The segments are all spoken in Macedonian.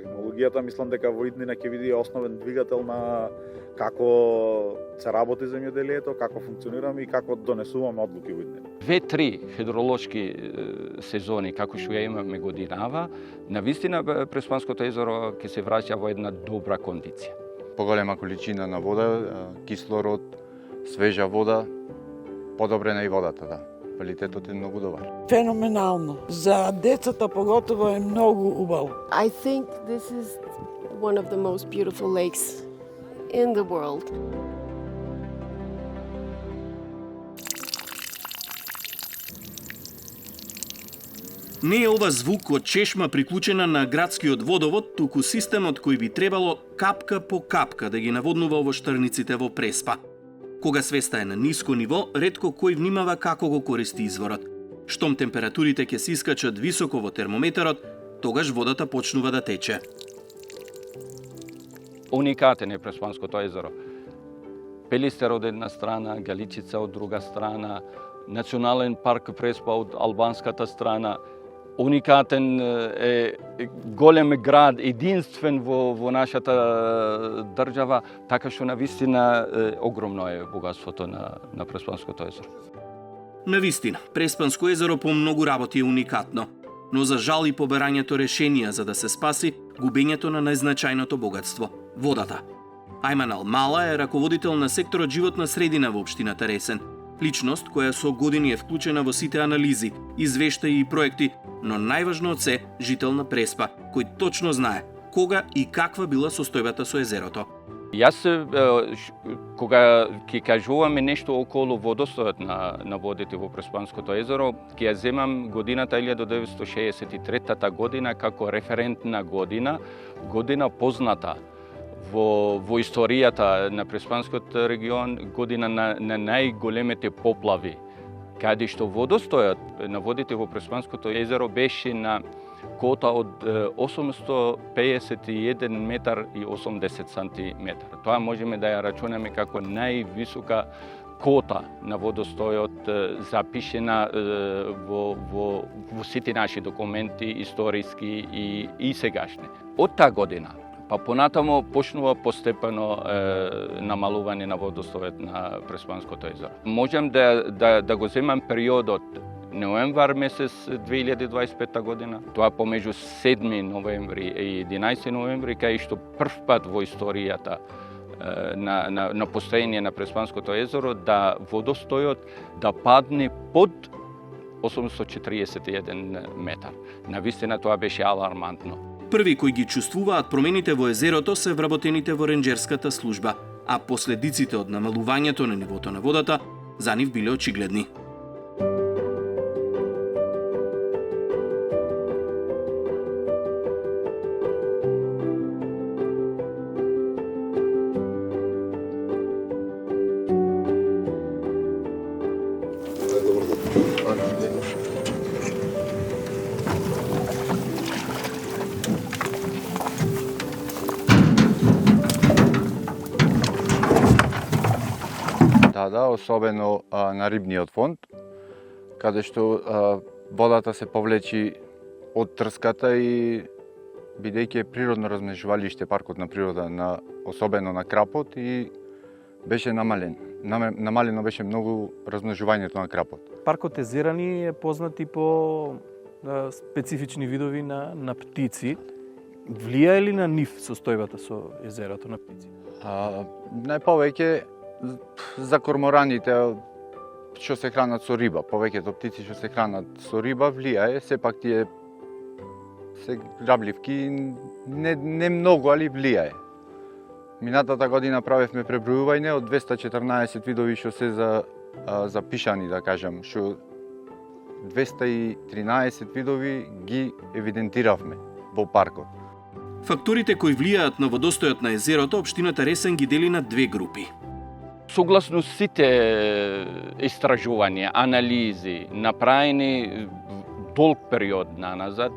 Технологијата мислам дека во иднина ќе биде основен двигател на како се работи земјоделието, како функционираме и како донесуваме одлуки во иднина. 2-3 хидролошки сезони како што ја имаме годинава, навистина Преспанското езеро ќе се враќа во една добра кондиција. Поголема количина на вода, кислород, свежа вода, подобрена и водата, да. Квалитетот е многу добар. Феноменално. За децата поготово е многу убаво. I think this is one of the most beautiful lakes in the world. Не е ова звук од чешма приклучена на градскиот водовод, туку системот кој би требало капка по капка да ги наводнува овоштарниците во Преспа. Кога свеста е на ниско ниво, ретко кој внимава како го користи изворот. Штом температурите ќе се искачат високо во термометарот, тогаш водата почнува да тече. Уникатен е Преспанското езеро. Пелистер од една страна, Галичица од друга страна, Национален парк Преспа од албанската страна. Уникатен е голем град, единствен во нашата држава, така што навистина огромно е богатството на Преспанското езеро. Навистина, Преспанско езеро по многу работи е уникатно, но за жал и поберањето решенија за да се спаси губењето на најзначајното богатство – водата. Ајман Алмала е раководител на секторот животна средина во општината Ресен. Личност која со години е вклучена во сите анализи, извештаи и проекти, но најважно од се жител на Преспа, кој точно знае кога и каква била состојбата со езерото. Јас, кога ќе кажуваме нешто околу водостојот на водите во Преспанското езеро, ќе ја земам годината 1963 година како референтна година позната во историјата на Преспанскиот регион, година на најголемите поплави, каде што водостојот на водите во Преспанското езеро беше на кота од 851 метар и 80 сантиметар. Тоа можеме да ја рачунаме како највисока кота на водостојот запишена во сите наши документи, историски и сегашни. Од таа година па понатамо почнува постепено намалување на водостојот на Преспанското езеро. Можам да го земам периодот ноемвар месец 2025 година, тоа помеѓу 7 ноември и 11 ноември, кај што прв пат во историјата на постоење на Преспанското езеро да водостојот да падне под 841 метар. Навистина тоа беше алармантно. Први кои ги чувствуваат промените во езерото се вработените во ренџерската служба, а последиците од намалувањето на нивото на водата за нив биле очигледни. Да, особено на рибниот фонд, каде што водата се повлечи од трската и бидејќи е природно размножувалиште паркот на природа, особено на крапот, и беше намален. Намалено беше многу размножувањето на крапот. Паркот Езерани е познат и по специфични видови на птици. Влијае ли на нив состојбата со езерото на птици? Најповеќе за кормораните што се хранат со риба, повеќето птици што се хранат со риба влијае, сепак тие се грабливки, не многу, али влијае. Минатата година правевме пребројување од 214 видови што се запишани, да кажам, што 213 видови ги евидентиравме во паркот. Факторите кои влијаат на водостојот на езерото, општината Ресен ги дели на две групи. Согласно сите истражувања, анализи, направени долг период назад,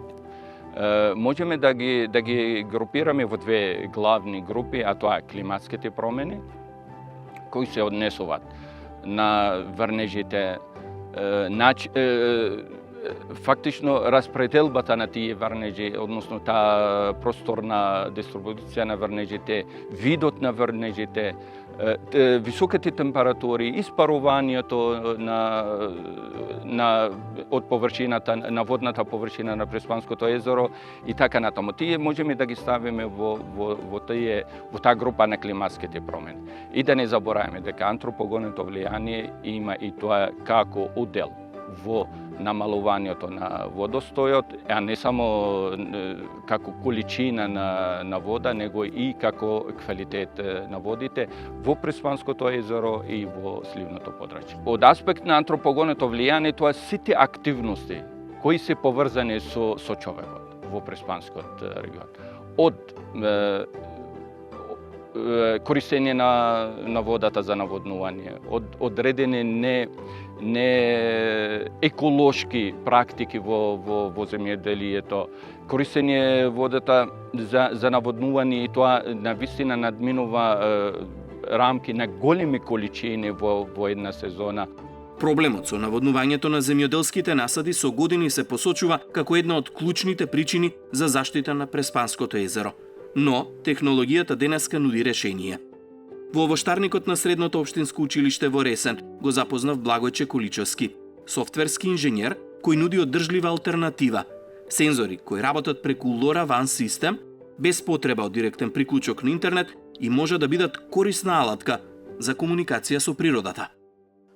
можеме да ги групираме во две главни групи, а тоа е климатските промени, кои се однесуваат на врнежите, фактично распределбата на тие врнежи, односно таа просторна дистрибуција на врнежите, видот на врнежите, високите температури, испарувањето од површината, на водната површина на Преспанското езеро и така натаму. Тие можеме да ги ставиме во таа група на климатските промени. И да не забораваме дека антропогонното влијание има и тоа како удел во намалувањето на водостојот, а не само како количина на вода, него и како квалитет на водите во Преспанското езеро и во сливното подрачје. Од аспект на антропогонното влијание, тоа сите активности кои се поврзани со човекот во Преспанскиот регион. Од користење на водата за наводнување, од одредени не еколошки практики во земјоделието, користење водата за наводнување и тоа навистина надминува рамки на големи количини во една сезона. Проблемот со наводнувањето на земјоделските насади со години се посочува како една од клучните причини за заштита на Преспанското езеро. Но технологијата денеска нуди решение. Во овоштарникот на Средното општинско училиште во Ресен го запознав Благојче Количевски, софтверски инженер кој нуди одржлива алтернатива. Сензори кои работат преку LoRaWAN систем, без потреба од директен приклучок на интернет и може да бидат корисна алатка за комуникација со природата.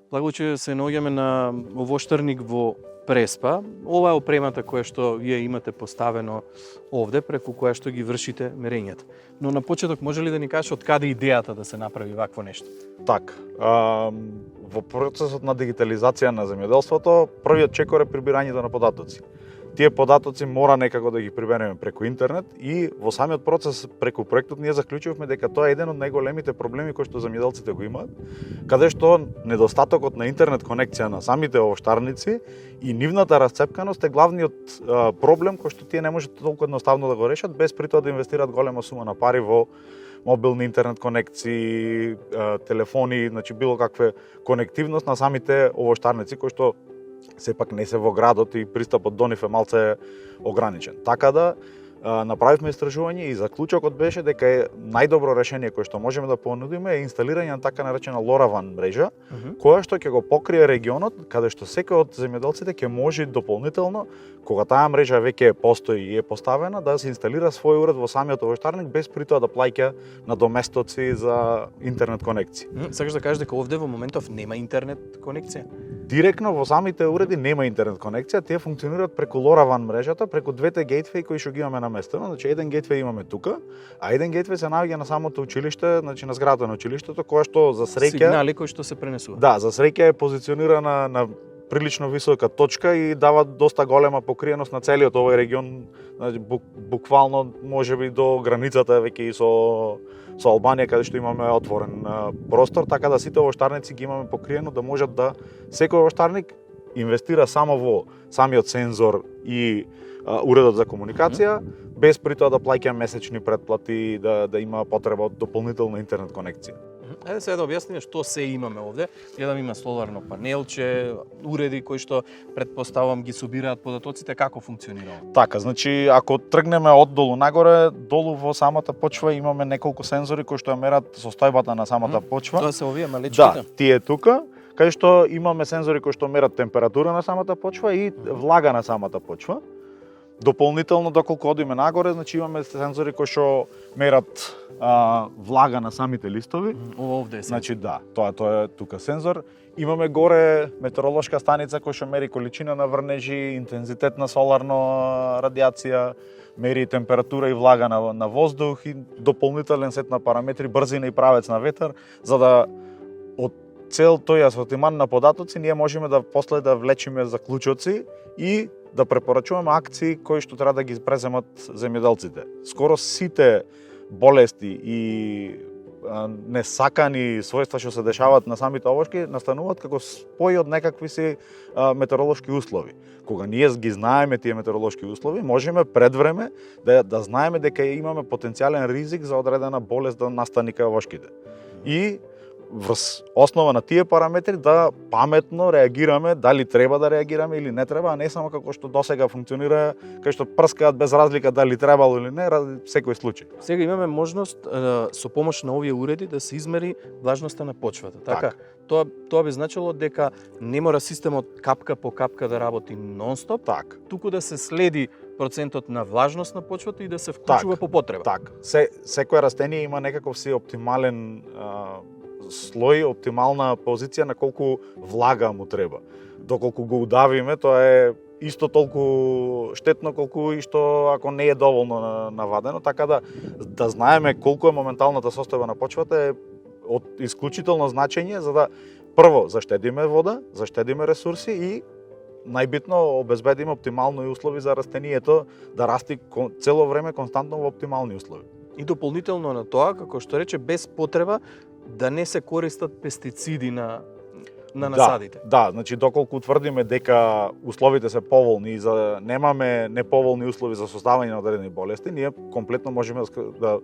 Благојче, се наоѓаме на овоштарник во Преспа. Ова е опремата која што вие имате поставено овде, преку која што ги вршите мерењата. Но на почеток може ли да ни кажеш од каде идејата да се направи вакво нешто? Так, во процесот на дигитализација на земјоделството, првиот чекор е прибирањето на податоци. Тие податоци мора некако да ги прибереме преку интернет и во самиот процес преку проектот ние заклучивме дека тоа е еден од најголемите проблеми кои што земјоделците го имаат, каде што недостатокот на интернет конекција на самите овоштарници и нивната расцепканост е главниот проблем кој што тие не можат толку едноставно да го решат без при тоа да инвестираат голема сума на пари во мобилни интернет конекции, телефони, значи било каква конективност на самите овоштарници кои што сепак не се во градот и пристапот до нив е малце ограничен. Така да направивме истражување и заклучокот беше дека е најдобро решение кое што можеме да понудиме е инсталирање на така наречена LoRaWAN мрежа, која што ќе го покрие регионот, каде што секој од земјоделците ќе може дополнително, кога таа мрежа веќе постои и е поставена, да се инсталира свој уред во самиот овоштарник без при тоа да плаќа надоместоци за интернет конекција. Сакаш да кажеш дека овде во моментов нема интернет конекција? Директно во самите уреди нема интернет конекција, тие функционираат преку LoRaWAN мрежата, преку двете гейтвеи кои што ги имаме наместено. Значи еден гейтвеј имаме тука, а еден гейтвеј се наоѓа на самото училиште, значи на зградата на училиштето, која што за среќа сигнали кои што се пренесуваат. Да, за среќа е позиционирана на прилично висока точка и дава доста голема покриеност на целиот овој регион, значи буквално можеби до границата веќе и со Албанија, каде што имаме отворен простор, така да сите овоштарници ги имаме покриено да можат да секој овоштарник инвестира само во самиот сензор и уредот за комуникација, без при тоа да плаќа месечни претплати, да има потреба од дополнителна интернет конекција. Ајде сега да објасниме што се имаме овде. Гледам има соларно панелче, уреди кои што претпоставам ги собираат податоците, како функционира ова? Така, значи ако тргнеме од долу нагоре, долу во самата почва имаме неколку сензори кои што мерат состојбата на самата почва. Тоа се овие малечките? Да, тие тука, кај што имаме сензори кои што мерат температура на самата почва и влага на самата почва. Дополнително, доколку одиме нагоре, значи имаме сензори кои што мерат влага на самите листови. Ова овде е сензор. Значи да, тоа е тука сензор. Имаме горе метеоролошка станица која што мери количина на врнежи, интензитет на соларна радиација, мери температура и влага на воздух и дополнителен сет на параметри, брзина и правец на ветер, за да од цел тој асортиман на податоци ние можеме да после да влечиме заклучоци и да препорачуваме акции кои што треба да ги преземат земјоделците. Скоро сите болести и несакани својства што се дешаваат на самите овошки настануваат како спој од некакви си метеоролошки услови. Кога ние ги знаеме тие метеоролошки услови, можеме пред време да знаеме дека имаме потенцијален ризик за одредена болест да настани кај овошките. И врз основа на тие параметри да паметно реагираме, дали треба да реагираме или не треба, а не само како што досега функционира, кај што прскаат без разлика дали требало или не, ради секој случај. Сега имаме можност со помош на овие уреди да се измери влажноста на почвата. Така, тоа би значило дека не мора системот капка по капка да работи нон-стоп, Так. туку да се следи процентот на влажност на почвата и да се вклучува по потреба. Так, секое растение има некаков си оптимален слој, оптимална позиција на колку влага му треба. Доколку го удавиме, тоа е исто толку штетно колку и што ако не е доволно навадено, така да знаеме колку е моменталната состојба на почвата е од исклучително значење за да прво заштедиме вода, заштедиме ресурси и најбитно обезбедиме оптимални услови за растението да расти цело време константно во оптимални услови. И дополнително на тоа, како што рече, без потреба да не се користат пестициди на насадите. Да, значи доколку утврдиме дека условите се поволни и за немаме неповолни услови за создавање на одредени болести, ние комплетно можеме да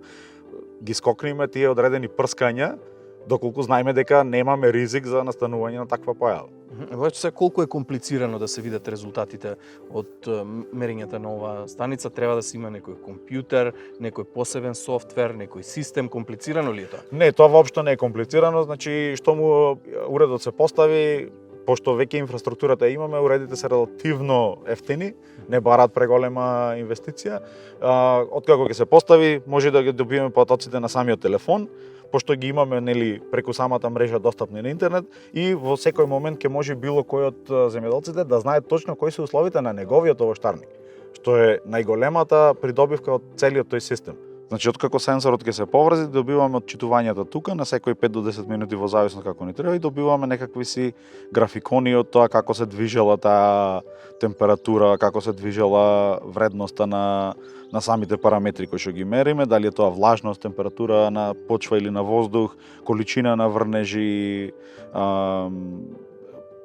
ги скокнеме тие одредени прскања, доколку знаеме дека немаме ризик за настанување на таква појава. Ваќе се колку е комплицирано да се видат резултатите од мерењата на оваа станица, треба да се има некој компјутер, некој посебен софтвер, некој систем, комплицирано ли е тоа? Не, тоа воопшто не е комплицирано, значи што му уредот се постави, пошто веќе инфраструктурата имаме, уредите се релативно ефтини, не бараат преголема инвестиција. Откако ќе се постави, може да ги добиеме потоците на самиот телефон, пошто ги имаме нели преку самата мрежа достапни на интернет и во секој момент ќе може било кој од земјоделците да знае точно кои се условите на неговиот овоштарник, што е најголемата придобивка од целиот тој систем. Значи, откако сензорот ќе се поврзи, добиваме отчитувањата тука на секои 5 до 10 минути во зависност како ни треба и добиваме некакви си графикони од тоа како се движела таа температура, како се движела вредноста на самите параметри кои што ги мериме, дали е тоа влажност, температура на почва или на воздух, количина на врнежи,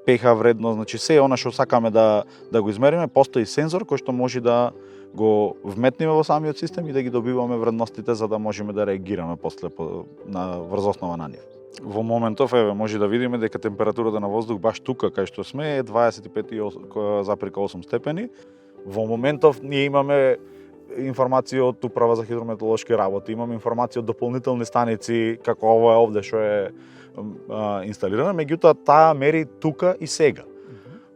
pH вредност, значи се она што сакаме да го измериме, постои сензор кој што може да го вметниме во самиот систем и да ги добиваме вредностите за да можеме да реагираме после врз основа на нив. Во моментов може да видиме дека температурата на воздух баш тука кај што сме е 25,8 степени. Во моментов ние имаме информација од Управа за хидрометеоролошки работи, имаме информација од дополнителни станици како ова овде што е инсталирана, меѓутоа таа мери тука и сега.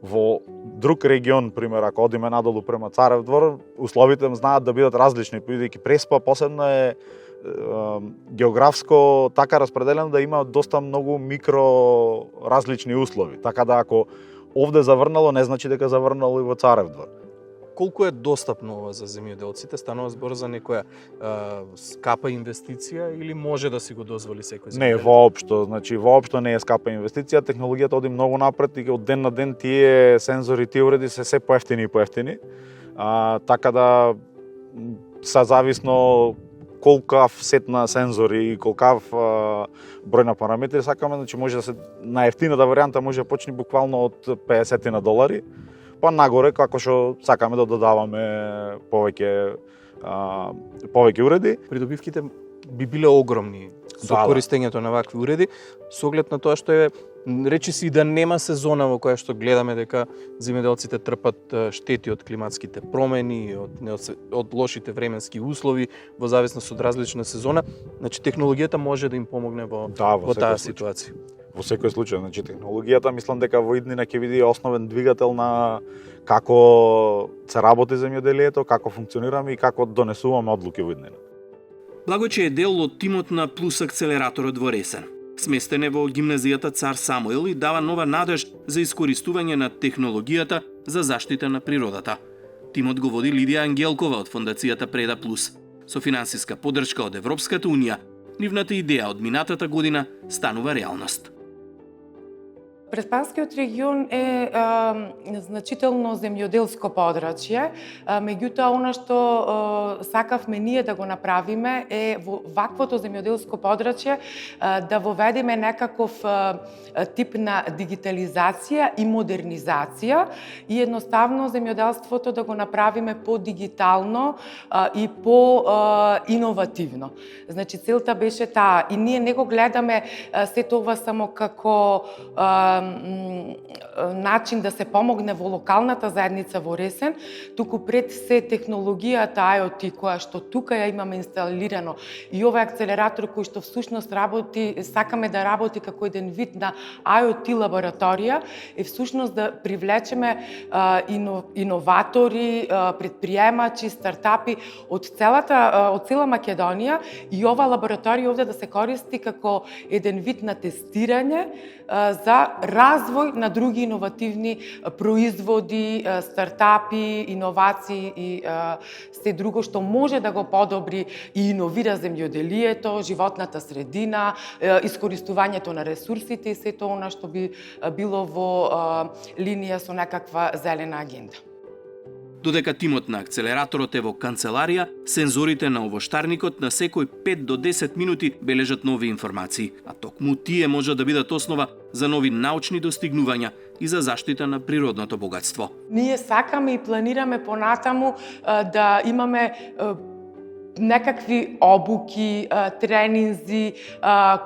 Во друг регион, пример, ако одиме надолу према Царев двор, условите знаат да бидат различни, бидејќи Преспа посебно е географско така распределено да има доста многу микро различни услови. Така да ако овде заврнало, не значи дека заврнало и во Царев двор. Колку е достапно ова за земјоделците? Станува збор за некоја скапа инвестиција или може да си го дозволи секој земјоделец? Не, воопшто, значи воопшто не е скапа инвестиција, технологијата оди многу напред и од ден на ден тие сензори, тие уреди се поевтини и поевтини. Така да са зависно колкав сет на сензори и колкав број на параметри сакаме, значи може да се наевтината варијанта може да почне буквално од $50, па нагоре како што сакаме да додаваме повеќе уреди. Придобивките би биле огромни со користењето на вакви уреди, со оглед на тоа што е речи си да нема сезона во која што гледаме дека земјоделците трпат штети од климатските промени, од лошите временски услови во зависност од различна сезона, значи технологијата може да им помогне во таа ситуација. Во секој случај, значи технологијата мислам дека во иднина ќе биде основен двигател на како се работи земјоделието, како функционираме и како донесуваме одлуки во иднина. Благојче е дел од тимот на Плюс акцелераторот во Ресен. Сместен е во гимназијата Цар Самуил и дава нова надеж за искористување на технологијата за заштита на природата. Тимот го води Лидија Ангелкова од фондацијата Преда Плюс. Со финансиска поддршка од Европската унија, нивната идеја од минатата година станува реалност. Преспанскиот регион е значително земјоделско подрачје, меѓутоа она што сакавме ние да го направиме е во ваквото земјоделско подрачје да воведеме некаков тип на дигитализација и модернизација и едноставно земјоделството да го направиме по-дигитално и по-иновативно. Значи целта беше таа и ние не го гледаме сето ова само како начин да се помогне во локалната заедница во Ресен, туку пред се технологијата IoT која што тука ја имаме инсталирано и овој акцелератор кој што всушност работи, сакаме да работи како еден вид на IoT лабораторија, е всушност да привлечеме иноватори, предприемачи, стартапи од цела Македонија и ова лабораторија овде да се користи како еден вид на тестирање за развој на други иновативни производи, стартапи, иновации и се друго што може да го подобри и иновира земјоделието, животната средина, искористувањето на ресурсите и сето она што би било во линија со некаква зелена агенда. Додека тимот на акцелераторот е во канцеларија, сензорите на овоштарникот на секој 5 до 10 минути бележат нови информации, а токму тие можат да бидат основа за нови научни достигнувања и за заштита на природното богатство. Ние сакаме и планираме понатаму да имаме некакви обуки, тренинзи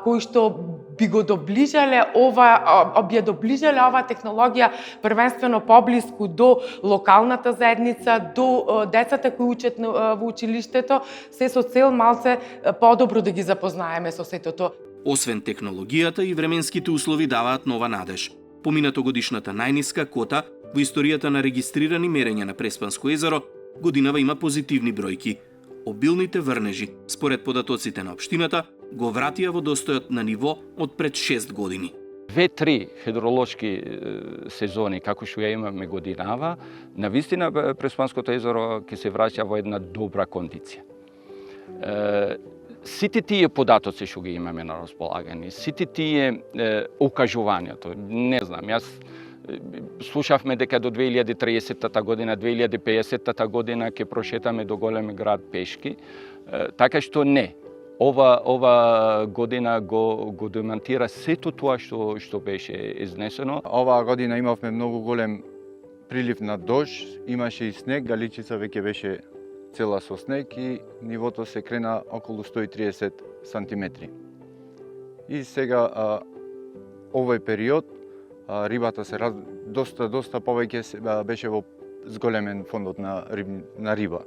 кои што би го доближале ова технологија првенствено поблиску до локалната заедница, до децата кои учат во училиштето, се со цел малце подобро да ги запознаеме со сетото. Освен технологијата и временските услови даваат нова надеж. Поминатогодишната најниска кота во историјата на регистрирани мерења на Преспанско езеро годинава има позитивни бројки. Обилните врнежи, според податоците на општината, го вратија водостојот на ниво од пред 6 години. 2-3 хидролошки сезони, како што ја имаме годинава, навистина Преспанското езеро ќе се враќа во една добра кондиција. Сите тие податоци што ги имаме на располагање, сите тие окажувањето, не знам, јас слушавме дека до 2030 година, 2050 година ќе прошетаме до голем град пешки, така што не. Ова година го демонтира сето тоа што беше изнесено. Оваа година имавме многу голем прилив на дожд, имаше и снег, Галичица веќе беше цела со снег и нивото се крена околу 130 сантиметри. И сега овој период рибата се доста повеќе беше во зголемен фондот на риба.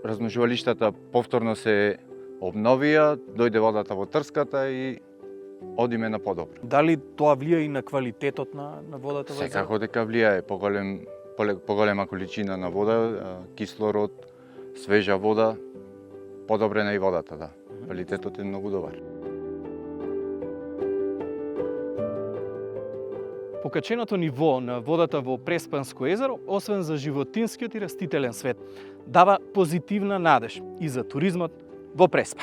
Размножувалиштата повторно се обновија, дојде водата во трската и одиме на подобро. Дали тоа влија и на квалитетот на водата во езерото? Секако дека влијае поголема количина на вода, кислород, свежа вода, подобрена и водата, да. Квалитетот е многу добар. Покаченото ниво на водата во Преспанско езеро, освен за животинскиот и растителен свет, дава позитивна надеж и за туризмот во Преспа.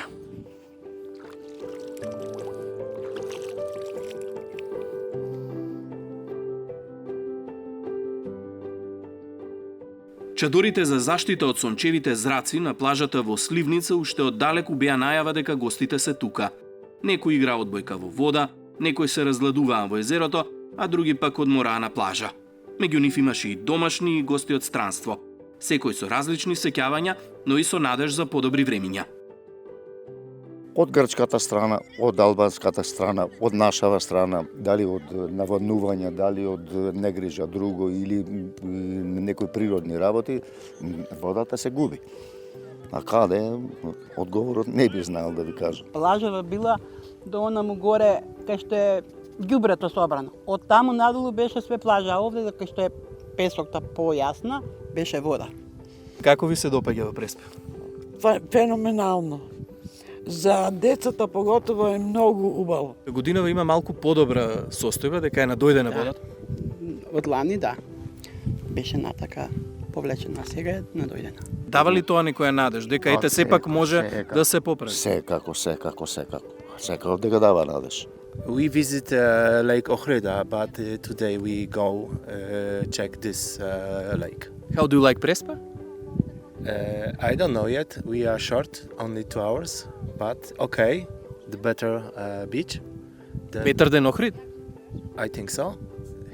Чадорите за заштита од сончевите зраци на плажата во Сливница уште оддалеку беа најава дека гостите се тука. Некои игра одбојка во вода, некои се разгладуваа во езерото, а други пак одмораа на плажа. Меѓу нив имаше и домашни и гости од странство. Секој со различни сеќавања, но и со надеж за подобри времиња. Од грчката страна, од албанската страна, од нашава страна, дали од наводнувања, дали од негрижа друго или некои природни работи, водата се губи. А каде? Одговорот не би знаел да ви кажам. Плажава била до онаму горе кај што е ѓубрето собрано. Од таму надолу беше све плажа, а овде кај што е песокта појасна, беше вода. Како ви се допаѓа во Преспа? Феноменално. За децата поготово е многу убаво. Годинава има малку подобра состојба, дека е надојдена водата? Од лани, да. Беше натака повлечена, сега е надојдена. Дава ли тоа некоја надеж, дека ете сепак може да се поправи? Секако. Секако дека дава надеж. We visit Lake Ochrida, but today we go check this lake. How do you like Prespa? I don't know yet. We are short, only 2 hours, but okay. The better beach. Better than Ohrid? I think so.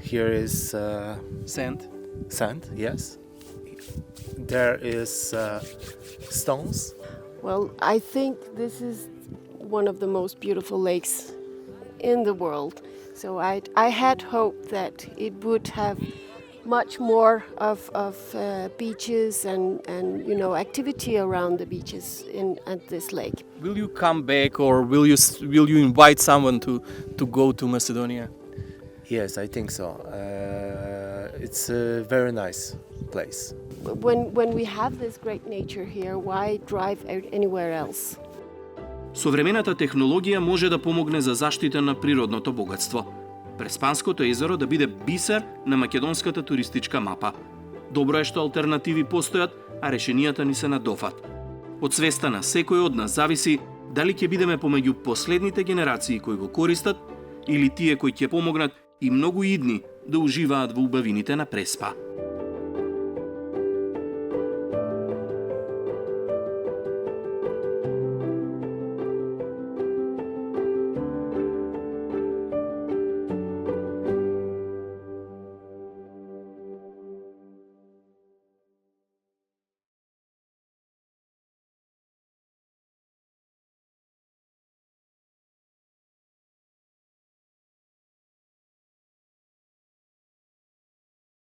Here is Sand. sand, yes. There is stones. Well, I think this is one of the most beautiful lakes in the world. So I had hoped that it would have much more of beaches and activity around the beaches at this lake. Will you come back, or will you invite someone to go to Macedonia? Yes, I think so. It's a very nice place. When we have this great nature here, why drive out anywhere else? Современата технологија може да помогне за заштита на природното богатство. Преспанското езеро да биде бисер на македонската туристичка мапа. Добро е што алтернативи постојат, а решенијата ни се на дофат. Од свеста на секој од нас зависи дали ќе бидеме помеѓу последните генерации кои го користат или тие кои ќе помогнат и многу идни да уживаат во убавините на Преспа.